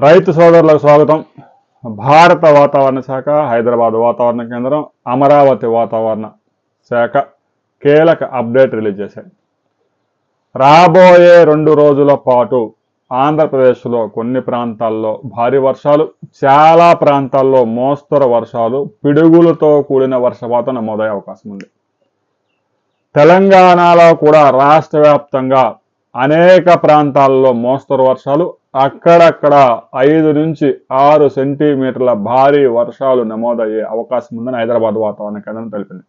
రైతు సోదరులకు స్వాగతం. భారత వాతావరణ శాఖ, హైదరాబాద్ వాతావరణ కేంద్రం, అమరావతి వాతావరణ శాఖ కీలక అప్డేట్ రిలీజ్ చేశాయి. రాబోయే 2 రోజుల పాటు ఆంధ్రప్రదేశ్లో కొన్ని ప్రాంతాల్లో భారీ వర్షాలు, చాలా ప్రాంతాల్లో మోస్తరు వర్షాలు, పిడుగులతో కూడిన వర్షపాతం నమోదయ్యే అవకాశం ఉంది. తెలంగాణలో కూడా రాష్ట్ర వ్యాప్తంగా అనేక ప్రాంతాల్లో మోస్తరు వర్షాలు, అక్కడక్కడ 5 నుంచి 6 సెంటీమీటర్ల భారీ వర్షాలు నమోదయ్యే అవకాశం ఉందని హైదరాబాద్ వాతావరణ కేంద్రం తెలిపింది.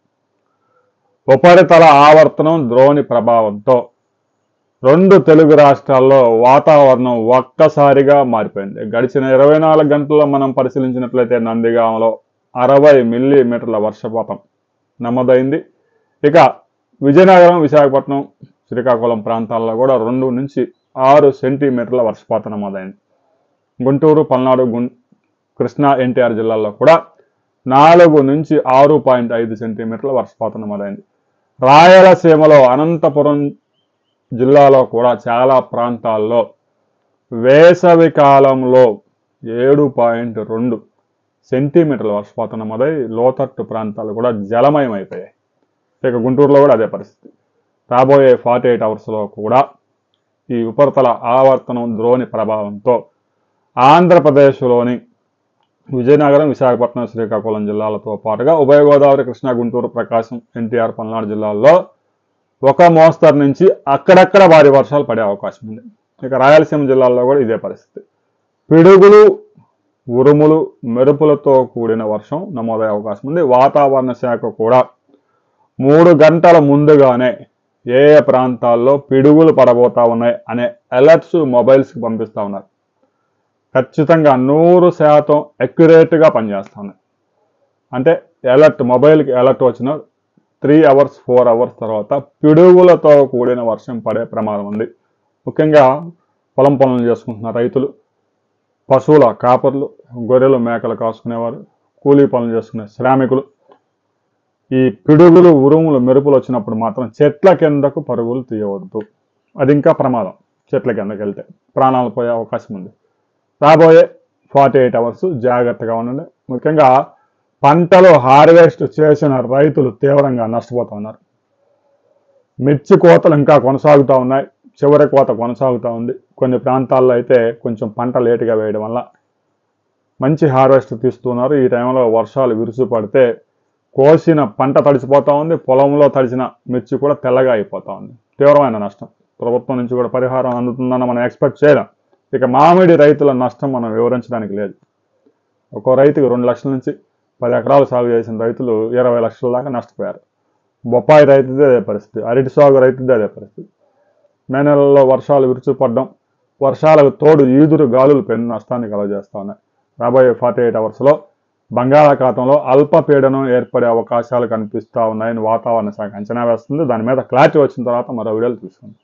ఉపరితల ఆవర్తనం ద్రోణి ప్రభావంతో 2 తెలుగు రాష్ట్రాల్లో వాతావరణం ఒక్కసారిగా మారిపోయింది. గడిచిన 24 గంటల్లో మనం పరిశీలించినట్లయితే నందిగామలో 60 మిల్లీమీటర్ల వర్షపాతం నమోదైంది. ఇక విజయనగరం, విశాఖపట్నం, శ్రీకాకుళం ప్రాంతాల్లో కూడా 2 నుంచి 6 సెంటీమీటర్ల వర్షపాతం నమోదైంది. గుంటూరు, పల్నాడు, కృష్ణా, ఎన్టీఆర్ జిల్లాల్లో కూడా 4 నుంచి 6.5 సెంటీమీటర్ల వర్షపాతం నమోదైంది. రాయలసీమలో అనంతపురం జిల్లాలో కూడా చాలా ప్రాంతాల్లో వేసవి కాలంలో 7.2 సెంటీమీటర్ల వర్షపాతం నమోదై లోతట్టు ప్రాంతాలు కూడా జలమయం అయిపోయాయి. ఇక గుంటూరులో కూడా అదే పరిస్థితి. రాబోయే 48 అవర్స్లో కూడా ఈ ఉపరితల ఆవర్తనం ద్రోణి ప్రభావంతో ఆంధ్రప్రదేశ్లోని విజయనగరం, విశాఖపట్నం, శ్రీకాకుళం జిల్లాలతో పాటుగా ఉభయ గోదావరి, కృష్ణా, గుంటూరు, ప్రకాశం, ఎన్టీఆర్, పల్నాడు జిల్లాల్లో ఒక మోస్తరు నుంచి అక్కడక్కడ భారీ వర్షాలు పడే అవకాశం ఉంది. ఇక రాయలసీమ జిల్లాల్లో కూడా ఇదే పరిస్థితి. పిడుగులు, ఉరుములు, మెరుపులతో కూడిన వర్షం నమోదయ్యే అవకాశం ఉంది. వాతావరణ శాఖ కూడా 3 గంటల ముందుగానే ఏ ప్రాంతాల్లో పిడుగులు పడబోతా ఉన్నాయి అనే అలర్ట్స్ మొబైల్స్కి పంపిస్తూ ఉన్నారు. ఖచ్చితంగా 100% అక్యురేట్గా పనిచేస్తూ ఉన్నాయి. అంటే మొబైల్కి అలర్ట్ వచ్చిన 3 అవర్స్ 4 అవర్స్ తర్వాత పిడుగులతో కూడిన వర్షం పడే ప్రమాదం ఉంది. ముఖ్యంగా పొలం పనులు చేసుకుంటున్న రైతులు, పశువుల కాపర్లు, గొర్రెలు, మేకలు కాసుకునేవారు, కూలీ పనులు చేసుకునే శ్రామికులు, ఈ పిడుగులు, ఉరుములు, మెరుపులు వచ్చినప్పుడు మాత్రం చెట్ల కిందకు పరుగులు తీయవద్దు. అది ఇంకా ప్రమాదం. చెట్ల కిందకి వెళ్తే ప్రాణాలు పోయే అవకాశం ఉంది. రాబోయే 48 అవర్స్ జాగ్రత్తగా ఉండండి. ముఖ్యంగా పంటలు హార్వెస్ట్ చేసిన రైతులు తీవ్రంగా నష్టపోతూ ఉన్నారు. మిర్చి కోతలు ఇంకా కొనసాగుతూ ఉన్నాయి. చివరి కోత కొనసాగుతూ ఉంది. కొన్ని ప్రాంతాల్లో అయితే కొంచెం పంట లేటుగా వేయడం వల్ల మంచి హార్వెస్ట్ తీస్తున్నారు. ఈ టైంలో వర్షాలు విరుసు పడితే కోసిన పంట తడిసిపోతూ ఉంది. పొలంలో తడిసిన మిర్చి కూడా తెల్లగా అయిపోతూ ఉంది. తీవ్రమైన నష్టం. ప్రభుత్వం నుంచి కూడా పరిహారం అందుతుందని మనం ఎక్స్పెక్ట్ చేయలేం. ఇక మామిడి రైతుల నష్టం మనం వివరించడానికి లేదు. ఒక్కో రైతుకి 2 లక్షల నుంచి 10 ఎకరాలు సాగు చేసిన రైతులు 20 లక్షల దాకా నష్టపోయారు. బొప్పాయి రైతుదే అదే పరిస్థితి. అరటి సాగు రైతుదే అదే పరిస్థితి. మే నెలలో వర్షాలు విరుచుపడడం, వర్షాలకు తోడు ఈదురు గాలులు పెను నష్టాన్ని కలుగజేస్తూ ఉన్నాయి. రాబోయే 48 అవర్స్లో బంగాళాఖాతంలో అల్పపీడనం ఏర్పడే అవకాశాలు కనిపిస్తూ ఉన్నాయని వాతావరణ శాఖ అంచనా వేస్తుంది. దాని మీద క్లారిటీ వచ్చిన తర్వాత మరో వీడియోలు చూసుకుందాం.